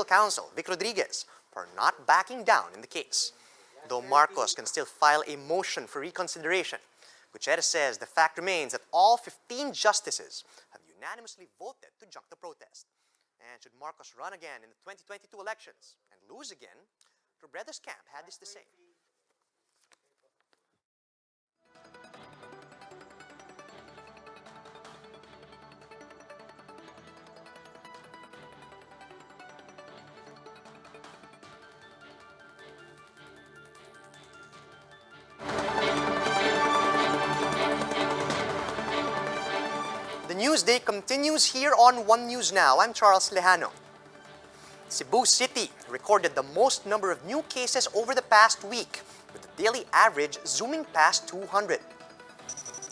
counsel, Vic Rodriguez, for not backing down in the case. Though Marcos can still file a motion for reconsideration, Gutierrez says the fact remains that all 15 justices have unanimously voted to junk the protest. And should Marcos run again in the 2022 elections and lose again, Robredos camp had this to say. The news day continues here on One News Now. I'm Charles Lejano. Cebu City recorded the most number of new cases over the past week, with the daily average zooming past 200.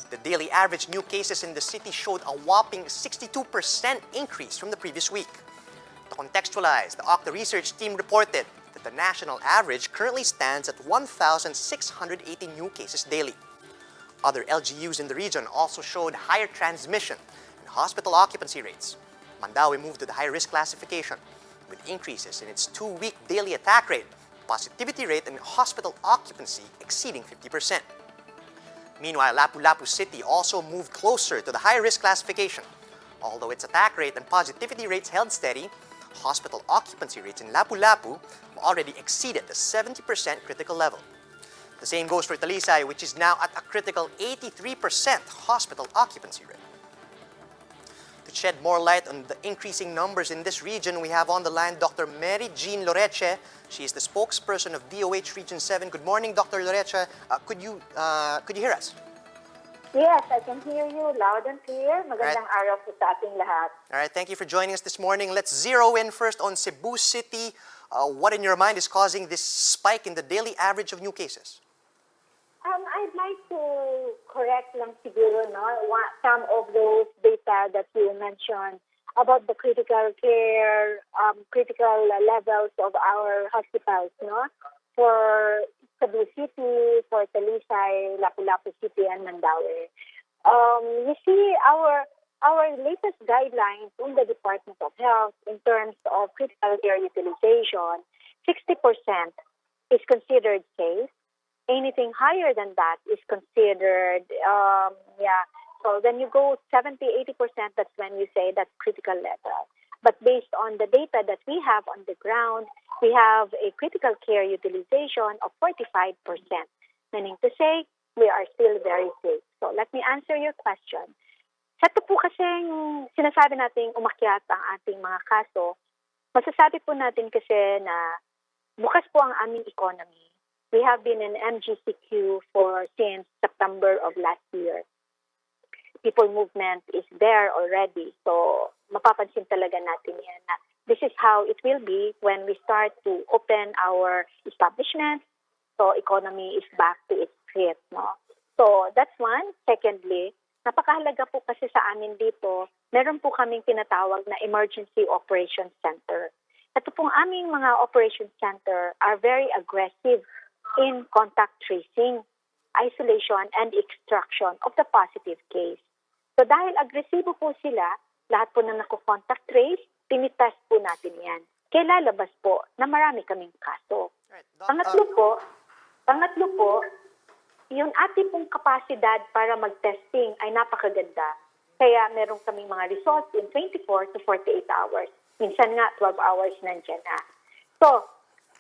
The daily average new cases in the city showed a whopping 62% increase from the previous week. To contextualize, the UP-OCTA research team reported that the national average currently stands at 1,680 new cases daily. Other LGUs in the region also showed higher transmission and hospital occupancy rates. Mandaue moved to the high-risk classification, with increases in its 2-week daily attack rate, positivity rate, and hospital occupancy exceeding 50%. Meanwhile, Lapu-Lapu City also moved closer to the high-risk classification. Although its attack rate and positivity rates held steady, hospital occupancy rates in Lapu-Lapu already exceeded the 70% critical level. The same goes for Talisay, which is now at a critical 83% hospital occupancy rate. To shed more light on the increasing numbers in this region, we have on the line Dr. Mary Jean Loreche. She is the spokesperson of DOH Region 7. Good morning, Dr. Loreche. Could you hear us? Yes, I can hear you loud and clear. Magandang araw po sa ating lahat. All right, thank you for joining us this morning. Let's zero in first on Cebu City. What in your mind is causing this spike in the daily average of new cases? I'd like to correct lang siguro some of those data that you mentioned about the critical care, critical levels of our hospitals, for Cebu City, for Talisay, Lapu-Lapu City, and Mandaue. You see, our latest guidelines in the Department of Health in terms of critical care utilization, 60% is considered safe. Anything higher than that is considered, So when you go 70-80%, that's when you say that's critical level. But based on the data that we have on the ground, we have a critical care utilization of 45%, meaning to say we are still very safe. So let me answer your question. Sa ito po kasing sinasabi nating umakyat ang ating mga kaso, masasabi po natin kasi na bukas po ang aming economy. We have been in MGCQ since September of last year. People movement is there already. So, mapapansin talaga natin yan na this is how it will be when we start to open our establishments. So, economy is back to its feet. So, that's one. Secondly, napakahalaga po kasi sa amin dito, meron po kaming tinatawag na Emergency Operations Center. Ito pong aming mga Operations Center are very aggressive in contact tracing, isolation, and extraction of the positive case. So dahil agresibo po sila, lahat po na nako-contact trace, tinitest po natin yan. Kaya lalabas po na marami kaming kaso. Pangatlo po, yung ating pong kapasidad para mag-testing ay napakaganda. Kaya meron kaming mga results in 24 to 48 hours. Minsan nga, 12 hours nandiyan na. So,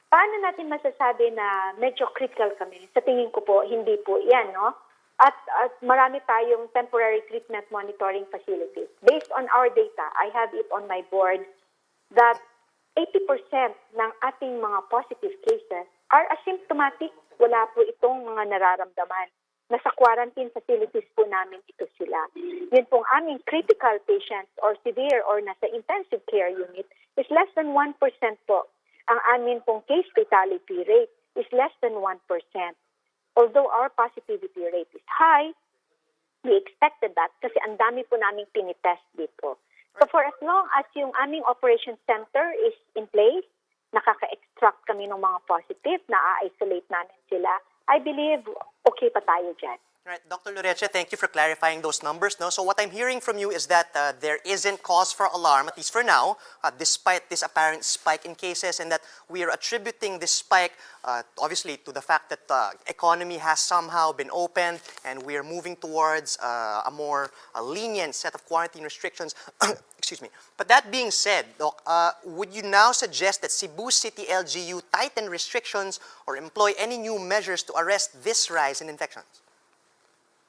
paano natin masasabi na medyo critical kami? Sa tingin ko po, hindi po yan, At marami tayong temporary treatment monitoring facilities. Based on our data, I have it on my board that 80% ng ating mga positive cases are asymptomatic. Wala po itong mga nararamdaman. Nasa quarantine facilities po namin ito sila. Yun pong aming critical patients or severe or nasa intensive care unit is less than 1% po. Ang amin pong case fatality rate is less than 1%. Although our positivity rate is high, we expected that kasi ang dami po naming pinitest dito. So for as long as yung aming operation center is in place, nakaka-extract kami ng mga positive, na-isolate namin sila, I believe okay pa tayo dyan. Right, Dr. Loreche, thank you for clarifying those numbers. No? So what I'm hearing from you is that there isn't cause for alarm, at least for now, despite this apparent spike in cases, and that we are attributing this spike, obviously, to the fact that the economy has somehow been opened and we are moving towards a more lenient set of quarantine restrictions. Excuse me. But that being said, Doc, would you now suggest that Cebu City LGU tighten restrictions or employ any new measures to arrest this rise in infections?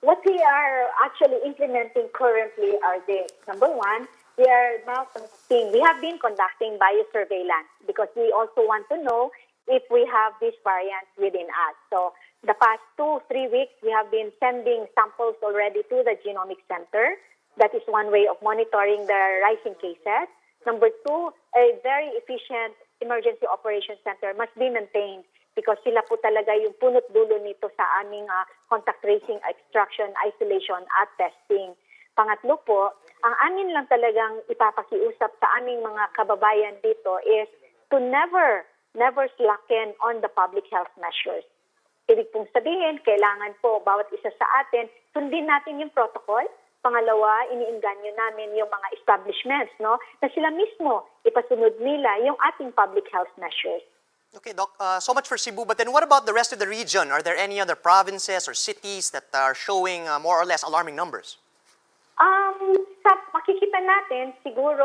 What we are actually implementing currently are this. Number one, we have been conducting biosurveillance because we also want to know if we have these variants within us. So the past 2-3 weeks, we have been sending samples already to the Genomic Center. That is one way of monitoring the rising cases. Number two, a very efficient emergency operations center must be maintained because sila po talaga yung punot dulo nito sa aming contact tracing, extraction, isolation at testing. Pangatlo po, ang amin lang talagang ipapakiusap sa aming mga kababayan dito is to never slacken on the public health measures. Ibig pong sabihin, kailangan po bawat isa sa atin, sundin natin yung protocol. Pangalawa, iniinganyo namin yung mga establishments, no, na sila mismo ipasunod nila yung ating public health measures. Okay, Doc, so much for Cebu, but then what about the rest of the region? Are there any other provinces or cities that are showing more or less alarming numbers? Sa makikita natin, siguro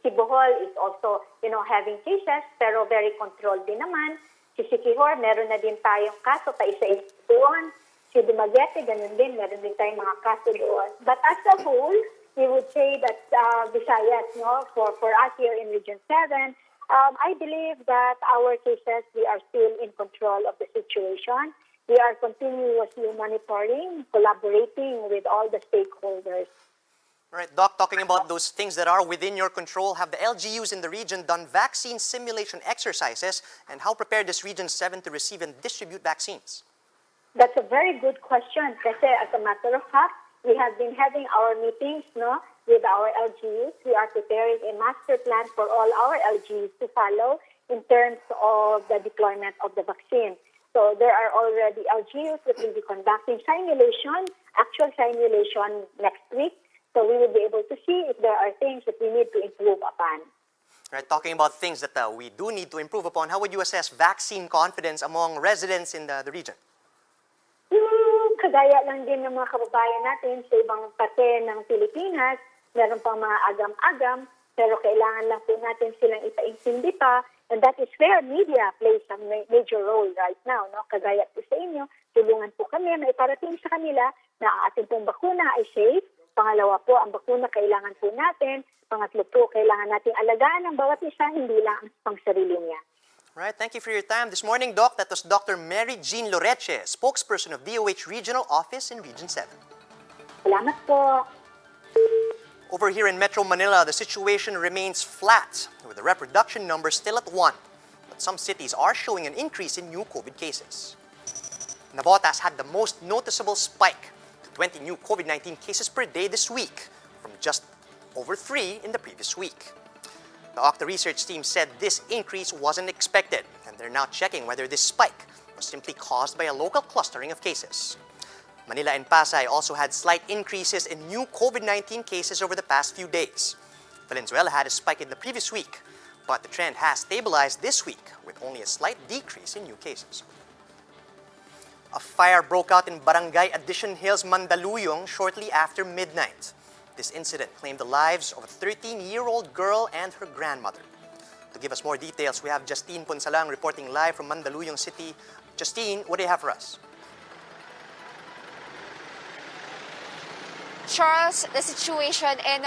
Bohol is also, having cases, pero very controlled din naman. Si Siquijor, meron na din tayong kaso, isa-isa doon. Si Dumaguete, ganun din, meron din tayong mga kaso doon. But as a whole, we would say that Visayas, for us here in Region 7, I believe that our cases, we are still in control of the situation. We are continuously monitoring, collaborating with all the stakeholders. All right, Doc, talking about those things that are within your control, have the LGUs in the region done vaccine simulation exercises, and how prepared is Region 7 to receive and distribute vaccines? That's a very good question kasi as a matter of fact, we have been having our meetings with our LGUs. We are preparing a master plan for all our LGUs to follow in terms of the deployment of the vaccine. So there are already LGUs that will be conducting simulation, actual simulation next week. So we will be able to see if there are things that we need to improve upon. Right, talking about things that we do need to improve upon, how would you assess vaccine confidence among residents in the region? Kagaya lang din ng mga kababayan natin sa ibang parte ng Pilipinas, meron pang mga agam-agam, pero kailangan lang po natin silang ipaintindi pa, and that is where media plays a major role right now. Kagaya po sa inyo, tulungan po kami na iparating sa kanila na ating pong bakuna ay safe. Pangalawa po, ang bakuna kailangan po natin. Pangatlo po, kailangan nating alagaan ng bawat isa, hindi lang ang pang sarili niya. Right, thank you for your time this morning, Doc. That was Dr. Mary Jean Loreche, spokesperson of DOH Regional Office in Region 7. Salamat po. Over here in Metro Manila, the situation remains flat, with the reproduction number still at 1. But some cities are showing an increase in new COVID cases. Navotas had the most noticeable spike to 20 new COVID-19 cases per day this week, from just over 3 in the previous week. The UP-OCTA research team said this increase wasn't expected, and they're now checking whether this spike was simply caused by a local clustering of cases. Manila and Pasay also had slight increases in new COVID-19 cases over the past few days. Valenzuela had a spike in the previous week, but the trend has stabilized this week with only a slight decrease in new cases. A fire broke out in Barangay Addition Hills, Mandaluyong shortly after midnight. This incident claimed the lives of a 13-year-old girl and her grandmother. To give us more details, we have Justine Ponsalang reporting live from Mandaluyong City. Justine, what do you have for us? Charles, the situation in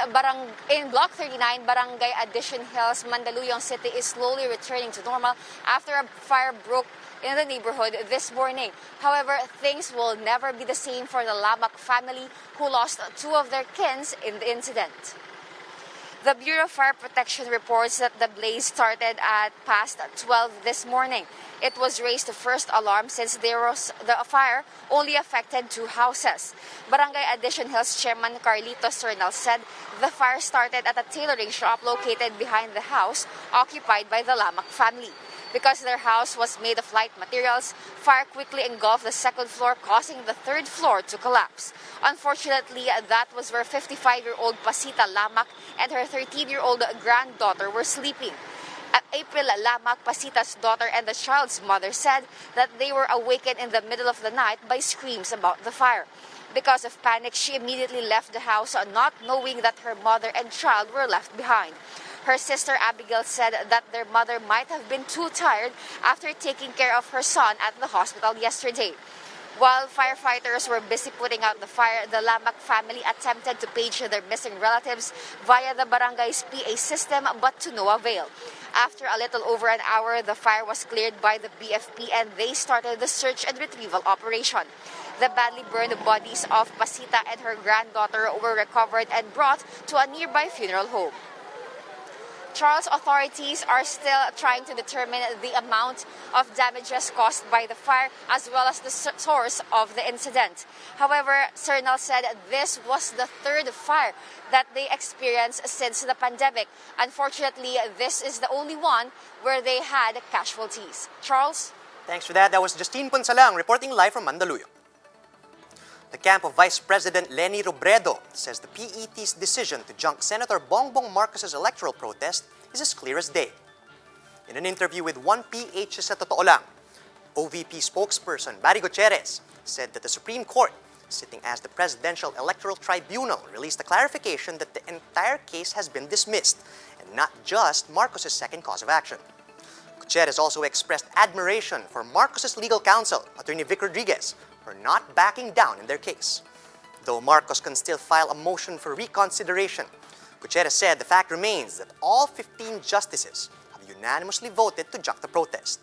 Block 39, Barangay Addition Hills, Mandaluyong City is slowly returning to normal after a fire broke in the neighborhood this morning. However, things will never be the same for the Lamak family who lost 2 of their kins in the incident. The Bureau of Fire Protection reports that the blaze started at past 12 this morning. It was raised to first alarm since the fire only affected 2 houses. Barangay Addition Hills Chairman Carlito Sernal said the fire started at a tailoring shop located behind the house occupied by the Lamak family. Because their house was made of light materials, fire quickly engulfed the second floor, causing the third floor to collapse. Unfortunately, that was where 55-year-old Pasita Lamak and her 13-year-old granddaughter were sleeping. April Lamak, Pasita's daughter and the child's mother, said that they were awakened in the middle of the night by screams about the fire. Because of panic, she immediately left the house, not knowing that her mother and child were left behind. Her sister Abigail said that their mother might have been too tired after taking care of her son at the hospital yesterday. While firefighters were busy putting out the fire, the Lamak family attempted to page their missing relatives via the barangay's PA system, but to no avail. After a little over an hour, the fire was cleared by the BFP and they started the search and retrieval operation. The badly burned bodies of Pasita and her granddaughter were recovered and brought to a nearby funeral home. Charles, authorities are still trying to determine the amount of damages caused by the fire as well as the source of the incident. However, Cernal said this was the third fire that they experienced since the pandemic. Unfortunately, this is the only one where they had casualties. Charles? Thanks for that. That was Justine Punsalang reporting live from Mandaluyong. The camp of Vice President Leni Robredo says the PET's decision to junk Senator Bongbong Marcos's electoral protest is as clear as day. In an interview with 1PH sa Totoo Lang, OVP spokesperson Barry Gutierrez said that the Supreme Court, sitting as the Presidential Electoral Tribunal, released a clarification that the entire case has been dismissed and not just Marcos's second cause of action. Gutierrez also expressed admiration for Marcos's legal counsel, Attorney Vic Rodriguez, for not backing down in their case. Though Marcos can still file a motion for reconsideration, Gutierrez said the fact remains that all 15 justices have unanimously voted to junk the protest.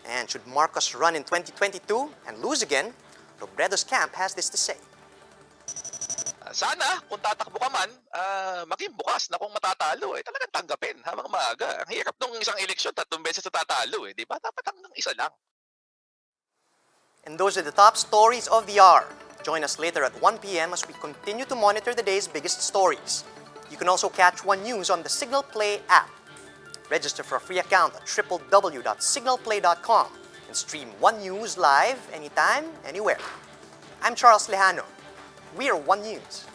And should Marcos run in 2022 and lose again, Robredo's camp has this to say. Sana, kung tatakbo ka man, maging bukas na kung matatalo. Talagang tanggapin habang maaga. Ang hirap nung isang eleksyon, 3 beses na tatalo. Di ba? Dapat hanggang isa lang. And those are the top stories of the hour. Join us later at 1 p.m. as we continue to monitor the day's biggest stories. You can also catch One News on the Signal Play app. Register for a free account at www.signalplay.com and stream One News live anytime, anywhere. I'm Charles Lehano. We are One News.